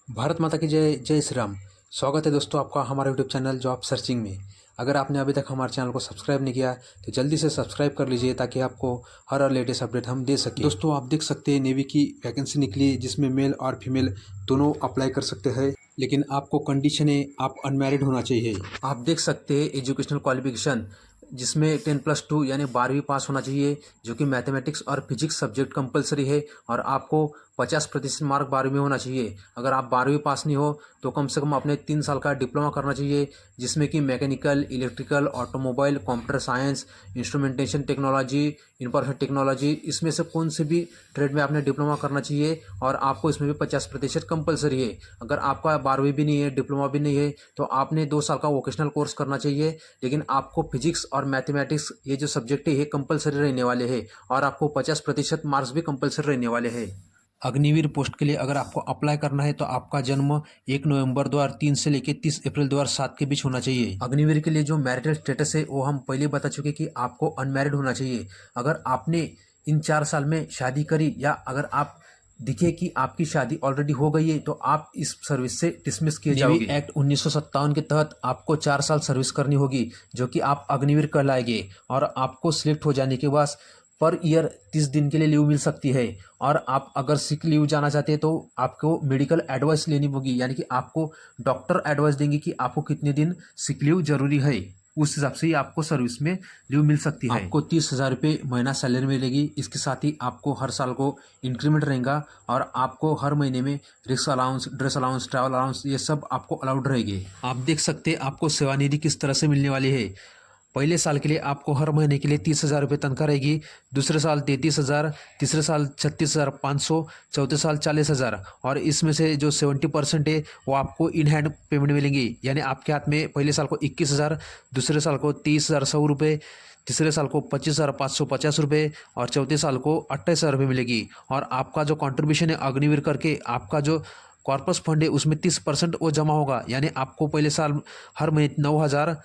भारत माता की जय। जय श्री राम। स्वागत है दोस्तों आपका हमारे यूट्यूब चैनल जॉब सर्चिंग में। अगर आपने अभी तक हमारे चैनल को सब्सक्राइब नहीं किया तो जल्दी से सब्सक्राइब कर लीजिए ताकि आपको हर लेटेस्ट अपडेट हम दे सकें। दोस्तों आप देख सकते हैं नेवी की वैकेंसी निकली जिसमें मेल और फीमेल दोनों अप्लाई कर सकते हैं, लेकिन आपको कंडीशन है आप अनमैरिड होना चाहिए। आप देख सकते हैं एजुकेशनल क्वालिफिकेशन जिसमें 10+2 यानी 12वीं पास होना चाहिए, जो कि मैथमेटिक्स और फिजिक्स सब्जेक्ट कंपलसरी है और आपको 50% मार्क 12वीं में होना चाहिए। अगर आप 12वीं पास नहीं हो तो कम से कम अपने 3 साल का डिप्लोमा करना चाहिए, जिसमें कि mechanical, electrical, automobile, computer science, instrumentation technology, information technology, इसमें से कौन से भी ट्रेड में आपने डिप्लोमा करना चाहिए और आपको इसमें भी 50% कंपलसरी है। अगर आपका 12वीं भी नहीं है, डिप्लोमा भी नहीं है, तो आपने 2 साल का वोकेशनल कोर्स करना चाहिए, लेकिन आपको फिजिक्स और मैथमेटिक्स ये जो सब्जेक्ट है ये कंपलसरी रहने वाले हैं और आपको 50% मार्क्स भी कंपलसरी रहने वाले हैं। अग्निवीर पोस्ट के लिए अगर आपको अप्लाई करना है तो आपका जन्म 1 नवंबर 2003 से लेकर 30 अप्रैल 2007 के बीच होना चाहिए। अग्निवीर के लिए जो मैरिटल स्टेटस है वो हम पहले बता चुके कि आपको अनमैरिड होना चाहिए। अगर आपने इन 4 साल में शादी करी या अगर आप दिखे कि आपकी शादी ऑलरेडी हो गई है तो आप इस सर्विस से डिसमिस किए जाओगे। एक्ट 1957 के तहत आपको 4 साल सर्विस करनी होगी, जो कि आप अग्निवीर कहलाएंगे और आपको सिलेक्ट हो जाने के बाद पर ईयर 30 दिन के लिए लीव मिल सकती है। और आप अगर सिक लीव जाना चाहते हैं तो आपको मेडिकल एडवाइस लेनी होगी, यानी कि आपको डॉक्टर एडवाइस देंगे कि आपको कितने दिन सिक लीव जरूरी है, उस हिसाब से ही आपको सर्विस में लीव मिल सकती है। आपको 30,000 रुपये महीना सैलरी मिलेगी। इसके साथ ही आपको हर साल को इंक्रीमेंट रहेगा और आपको हर महीने में rickshaw allowance, dress allowance, travel allowance ये सब आपको अलाउड रहेंगे। आप देख सकते हैं आपको सेवानिधि किस तरह से मिलने वाली है। पहले साल के लिए आपको हर महीने के लिए 30,000 रुपये तनख्वाह रहेगी, दूसरे साल 33,000, तीसरे साल 36,500, चौथे साल 40,000 और इसमें से जो 70% है वो आपको इन हैंड पेमेंट मिलेंगी, यानी आपके हाथ में पहले साल को 21,000, दूसरे साल को 30,100 रुपये, तीसरे साल को 25,550 रुपये और चौथे साल को 28,000 रुपये मिलेगी। और आपका जो कॉन्ट्रीब्यूशन है अग्निवीर करके आपका जो कॉर्पस फंड है उसमें 30% वो जमा होगा, यानी आपको पहले साल हर महीने 9,000,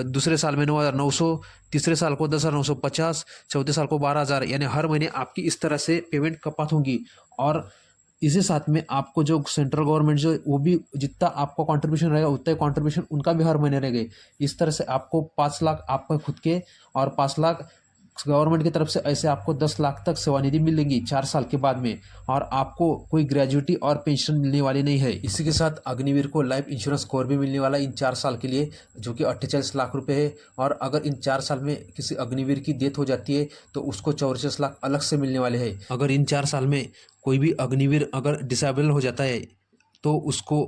दूसरे साल में 9,900, तीसरे साल को 10,950, चौथे साल को 12,000, यानी हर महीने आपकी इस तरह से पेमेंट कपात होंगी। और इसी साथ में आपको जो सेंट्रल गवर्नमेंट जो वो भी जितना आपका कंट्रीब्यूशन रहेगा उतना ही कंट्रीब्यूशन उनका भी हर महीने रहेगा। इस तरह से आपको 5 लाख आपका खुद के और 5 लाख गवर्नमेंट की तरफ से, ऐसे आपको 10 लाख तक सेवानिधि मिलेंगी 4 साल के बाद में। और आपको कोई ग्रेजुएटी और पेंशन मिलने वाली नहीं है। इसी के साथ अग्निवीर को लाइफ इंश्योरेंस कवर भी मिलने वाला है इन 4 साल के लिए, जो कि 48 लाख रुपए है। और अगर इन 4 साल में किसी अग्निवीर की डेथ हो जाती है तो उसको 64 लाख अलग से मिलने वाले हैं। अगर इन 4 साल में कोई भी अग्निवीर अगर डिसेबल हो जाता है तो उसको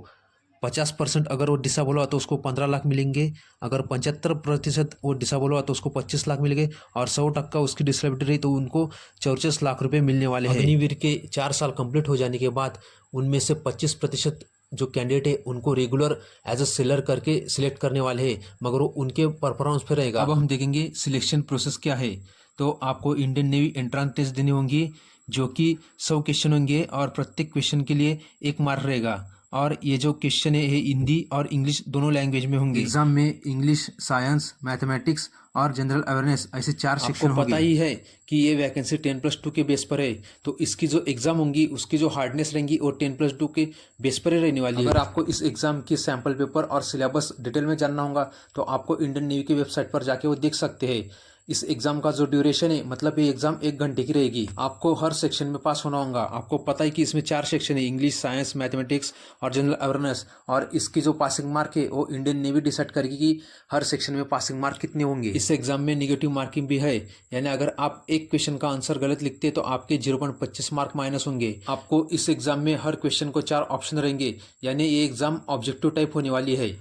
50% अगर वो डिसेबल हुआ तो उसको 15 लाख मिलेंगे, अगर 75% वो डिसेबल हुआ तो उसको 25 लाख मिलेंगे और 100% उसकी डिसेबिलिटी रही तो उनको 64 लाख रुपए मिलने वाले हैं। अग्निवीर के 4 साल कंप्लीट हो जाने के बाद उनमें से 25% जो कैंडिडेट है उनको रेगुलर एज अ सेलर करके सिलेक्ट करने वाले हैं, मगर वो उनके परफॉर्मेंस पे रहेगा। अब हम देखेंगे सिलेक्शन प्रोसेस क्या है। तो आपको इंडियन नेवी एंट्रेंस टेस्ट देनी होंगी, जो कि 100 क्वेश्चन होंगे और प्रत्येक क्वेश्चन के लिए 1 मार्क रहेगा। और ये जो क्वेश्चन है हिंदी और इंग्लिश दोनों लैंग्वेज में होंगे। एग्जाम में इंग्लिश, साइंस, मैथमेटिक्स और जनरल अवेयरनेस ऐसे 4 सेक्शन होंगे। पता ही है कि ये वैकेंसी 10+2 के बेस पर है, तो इसकी जो एग्जाम होंगी उसकी जो हार्डनेस रहेंगी वो 10+2 के बेस पर ही रहने वाली है। अगर आपको इस एग्जाम की सैंपल पेपर और सिलेबस डिटेल में जानना होगा तो आपको इंडियन नेवी की वेबसाइट पर जाके वो देख सकते हैं। इस एग्जाम का जो ड्यूरेशन है, मतलब ये एग्जाम 1 घंटे की रहेगी। आपको हर सेक्शन में पास होना होगा। आपको पता है कि इसमें 4 सेक्शन है, इंग्लिश, साइंस, मैथमेटिक्स और जनरल अवेयरनेस। और इसकी जो पासिंग मार्क है वो इंडियन नेवी डिसाइड करेगी कि हर सेक्शन में पासिंग मार्क कितने होंगे। इस एग्जाम में निगेटिव मार्किंग भी है, यानी अगर आप एक क्वेश्चन का आंसर गलत लिखते हैं तो आपके 0.25 मार्क माइनस होंगे। आपको इस एग्जाम में हर क्वेश्चन को 4 ऑप्शन रहेंगे, यानी ये एग्जाम ऑब्जेक्टिव टाइप होने वाली है।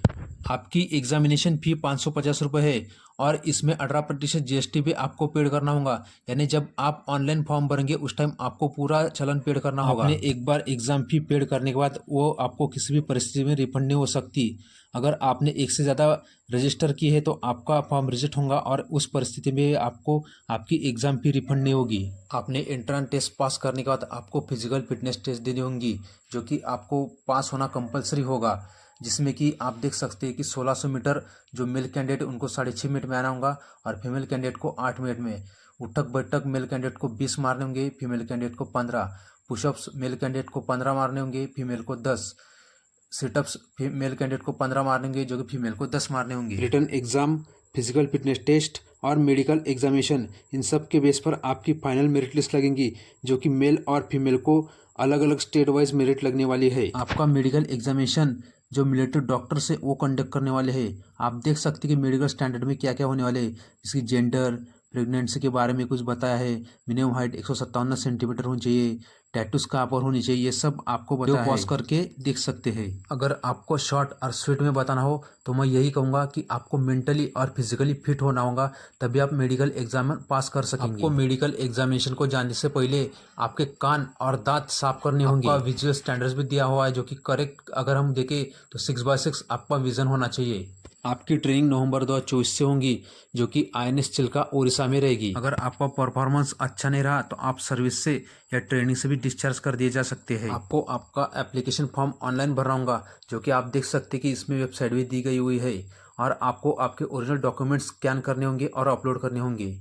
आपकी एग्जामिनेशन फी 550 रुपये है और इसमें 18% जीएसटी भी आपको पेड करना होगा, यानी जब आप ऑनलाइन फॉर्म भरेंगे उस टाइम आपको पूरा चलन पेड करना होगा। आपने एक बार एग्जाम फी पेड करने के बाद वो आपको किसी भी परिस्थिति में रिफंड नहीं हो सकती। अगर आपने एक से ज़्यादा रजिस्टर की है तो आपका फॉर्म रिजेक्ट होगा और उस परिस्थिति में आपको आपकी एग्जाम फी रिफंड नहीं होगी। आपने एंट्रेंस टेस्ट पास करने के बाद आपको फिजिकल फिटनेस टेस्ट देनी होंगी, जो कि आपको पास होना कंपलसरी होगा, जिसमें कि आप देख सकते हैं कि 1600 मीटर जो मेल कैंडिडेट उनको 6.5 मिनट में आना होगा और फीमेल कैंडिडेट को 8 मिनट में। उठक बैठक मेल कैंडिडेट को 20 मारने होंगे, फीमेल कैंडिडेट को 15। पुशअप्स मेल कैंडिडेट को 15 मारने होंगे, फीमेल को 10। सिटअप्स मेल कैंडिडेट को 15 मारने होंगे, जो कि फीमेल को 10 मारने होंगे। Written exam, physical fitness test और मेडिकल एग्जामिनेशन, इन सब के बेस पर आपकी फाइनल मेरिट लिस्ट लगेंगी, जो कि मेल और फीमेल को अलग अलग स्टेट वाइज मेरिट लगने वाली है। आपका मेडिकल एग्जामिनेशन जो मिलिट्री डॉक्टर से वो कंडक्ट करने वाले हैं। आप देख सकते हैं कि मेडिकल स्टैंडर्ड में क्या क्या होने वाले हैं। इसकी जेंडर, प्रेगनेंसी के बारे में कुछ बताया है। मिनिमम हाइट 157 सेंटीमीटर होनी चाहिए। टैटूज कहाँ पर होनी चाहिए, ये सब आपको बताया है। पॉज करके देख सकते हैं। अगर आपको शॉर्ट और स्वीट में बताना हो तो मैं यही कहूँगा कि आपको मेंटली और फिजिकली फिट होना होगा, तभी आप मेडिकल एग्जाम पास कर सकेंगे। आपको मेडिकल एग्जामिनेशन को जाने से पहले आपके कान और दांत साफ करने होंगे। आपका विजुअल स्टैंडर्ड्स भी दिया हुआ है, जो कि करेक्ट अगर हम देखें तो 6x6 आपका विजन होना चाहिए। आपकी ट्रेनिंग नवंबर 2024 से होंगी, जो कि INS चिल्का ओडिशा में रहेगी। अगर आपका परफॉर्मेंस अच्छा नहीं रहा तो आप सर्विस से या ट्रेनिंग से भी डिस्चार्ज कर दिए जा सकते हैं। आपको आपका एप्लीकेशन फॉर्म ऑनलाइन भरना होगा, जो कि आप देख सकते हैं कि इसमें वेबसाइट भी दी गई हुई है। और आपको आपके ओरिजिनल डॉक्यूमेंट्स स्कैन करने होंगे और अपलोड करने होंगे।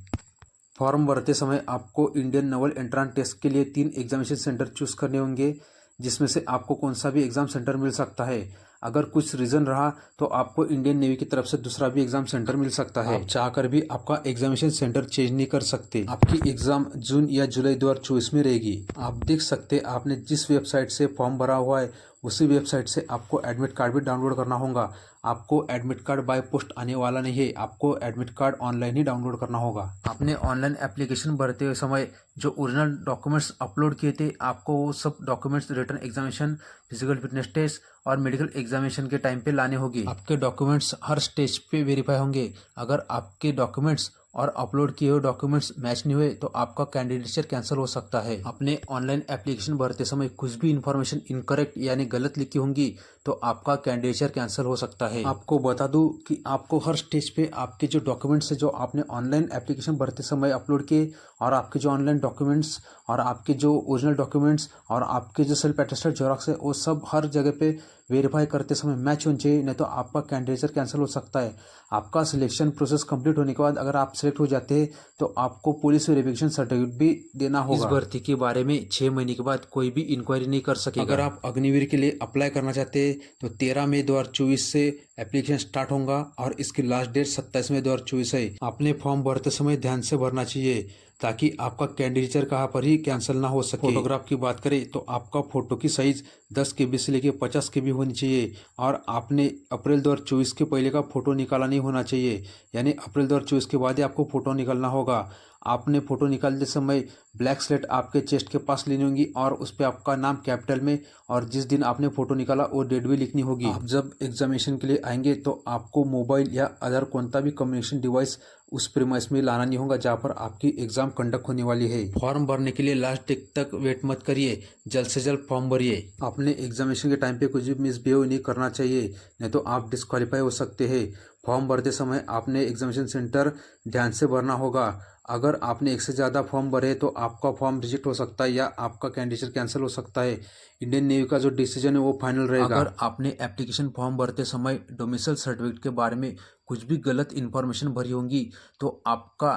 फॉर्म भरते समय आपको इंडियन नेवल एंट्रांस टेस्ट के लिए 3 एग्जामिनेशन सेंटर चूज करने होंगे, जिसमें से आपको कौन सा भी एग्जाम सेंटर मिल सकता है। अगर कुछ रीजन रहा तो आपको इंडियन नेवी की तरफ से दूसरा भी एग्जाम सेंटर मिल सकता है। आप चाहकर भी आपका एग्जामिनेशन सेंटर चेंज नहीं कर सकते। आपकी एग्जाम जून या जुलाई 2024 में रहेगी। आप देख सकते आपने जिस वेबसाइट से फॉर्म भरा हुआ है उसी वेबसाइट से आपको एडमिट कार्ड भी डाउनलोड करना होगा। आपको एडमिट कार्ड बाय पोस्ट आने वाला नहीं है, आपको एडमिट कार्ड ऑनलाइन ही डाउनलोड करना होगा। आपने ऑनलाइन एप्लीकेशन भरते हुए समय जो ओरिजिनल डॉक्यूमेंट्स अपलोड किए थे, आपको वो सब documents written examination, physical fitness test और मेडिकल एग्जामिनेशन के टाइम पे लाने होंगे। आपके डॉक्यूमेंट्स हर स्टेज पे वेरीफाई होंगे। अगर आपके डॉक्यूमेंट्स और अपलोड किए हुए डॉक्यूमेंट्स मैच नहीं हुए तो आपका कैंडिडेचर कैंसिल हो सकता है। अपने ऑनलाइन एप्लीकेशन भरते समय कुछ भी इन्फॉर्मेशन इनकरेक्ट यानी गलत लिखी होंगी तो आपका कैंडिडेचर कैंसिल हो सकता है। आपको बता दूं कि आपको हर स्टेज पे आपके जो डॉक्यूमेंट्स है जो आपने ऑनलाइन एप्लीकेशन भरते समय अपलोड किए, और आपके जो ऑनलाइन डॉक्यूमेंट्स और आपके जो ओरिजिनल डॉक्यूमेंट्स और आपके जो सेल्फ अटेस्टेड जेरॉक्स है, वो सब हर जगह पे वेरीफाई करते समय मैच होना चाहिए, नहीं तो आपका कैंडिडेचर कैंसिल हो सकता है। आपका सिलेक्शन प्रोसेस कंप्लीट होने के बाद अगर आप सिलेक्ट हो जाते हैं तो आपको पुलिस वेरिफिकेशन सर्टिफिकेट भी देना होगा। इस भर्ती के बारे में 6 महीने के बाद कोई भी इंक्वायरी नहीं कर सकेगा। अगर आप अग्निवीर के लिए अप्लाई करना चाहते हैं तो 13 मई 2024 से एप्लीकेशन स्टार्ट होगा और इसकी लास्ट डेट 27 मई 2024 है। आपने फॉर्म भरते समय ध्यान से भरना चाहिए ताकि आपका कैंडिडेचर कहाँ पर ही कैंसिल ना हो सके। फोटोग्राफ की बात करें तो आपका फोटो की साइज 10 KB से लेके 50 KB होनी चाहिए, और आपने अप्रैल 2024 के पहले का फोटो निकाला नहीं होना चाहिए, यानी अप्रैल 2024 के बाद ही आपको फोटो निकालना होगा। आपने फोटो निकालते समय ब्लैक स्लेट आपके चेस्ट के पास लेनी होगी और उस पर आपका नाम कैपिटल में और जिस दिन आपने फोटो निकाला वो डेट भी लिखनी होगी। आप जब एग्जामिनेशन के लिए आएंगे तो आपको मोबाइल या अदर कौन सा भी कम्युनिकेशन डिवाइस उस प्रीमाइस में लाना नहीं होगा जहाँ पर आपकी एग्जाम कंडक्ट होने वाली है। फॉर्म भरने के लिए लास्ट डेट तक वेट मत करिए, जल्द से जल्द फॉर्म भरिए। आपने एग्जामिनेशन के टाइम पे कुछ भी मिसबिहेव नहीं करना चाहिए, नहीं तो आप डिस्क्वालीफाई हो सकते हैं। फॉर्म भरते समय आपने एग्जामिनेशन सेंटर ध्यान से भरना होगा। अगर आपने एक से ज़्यादा फॉर्म भरे तो आपका फॉर्म रिजेक्ट हो सकता है या आपका कैंडिडेचर कैंसिल हो सकता है। इंडियन नेवी का जो डिसीजन है वो फाइनल रहेगा। अगर आपने एप्लीकेशन फॉर्म भरते समय डोमिसाइल सर्टिफिकेट के बारे में कुछ भी गलत इन्फॉर्मेशन भरी होंगी तो आपका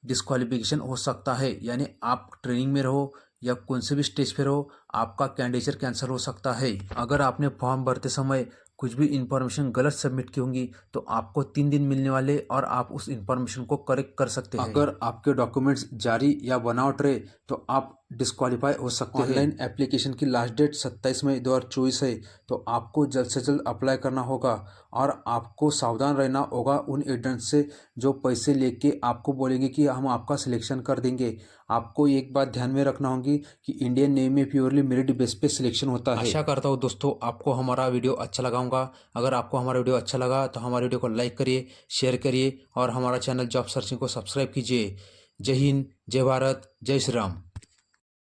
डिस्क्वालिफिकेशन हो सकता है, यानी आप ट्रेनिंग में रहो या कौन से भी स्टेज पे रहो, आपका कैंडिडेचर कैंसिल हो सकता है। अगर आपने फॉर्म भरते समय कुछ भी इन्फॉर्मेशन गलत सबमिट की होंगी तो आपको 3 दिन मिलने वाले और आप उस इन्फॉर्मेशन को करेक्ट कर सकते हैं। अगर आपके डॉक्यूमेंट्स जारी या बनावट रहे तो आप डिस्क्वालीफाई हो सकते हैं। ऑनलाइन एप्लीकेशन की लास्ट डेट 27 मई 2024 है, तो आपको जल्द से जल्द अप्लाई करना होगा और आपको सावधान रहना होगा उन एजेंट्स से जो पैसे लेके आपको बोलेंगे कि हम आपका सिलेक्शन कर देंगे। आपको एक बात ध्यान में रखना होगी कि इंडियन नेवी में प्योरली मेरिट बेस पे सिलेक्शन होता है। आशा करता हूँ दोस्तों आपको हमारा वीडियो अच्छा लगा होगा। अगर आपको हमारा वीडियो अच्छा लगा तो हमारे वीडियो को लाइक करिए, शेयर करिए और हमारा चैनल जॉब सर्चिंग को सब्सक्राइब कीजिए। जय हिंद, जय भारत, जय श्री राम।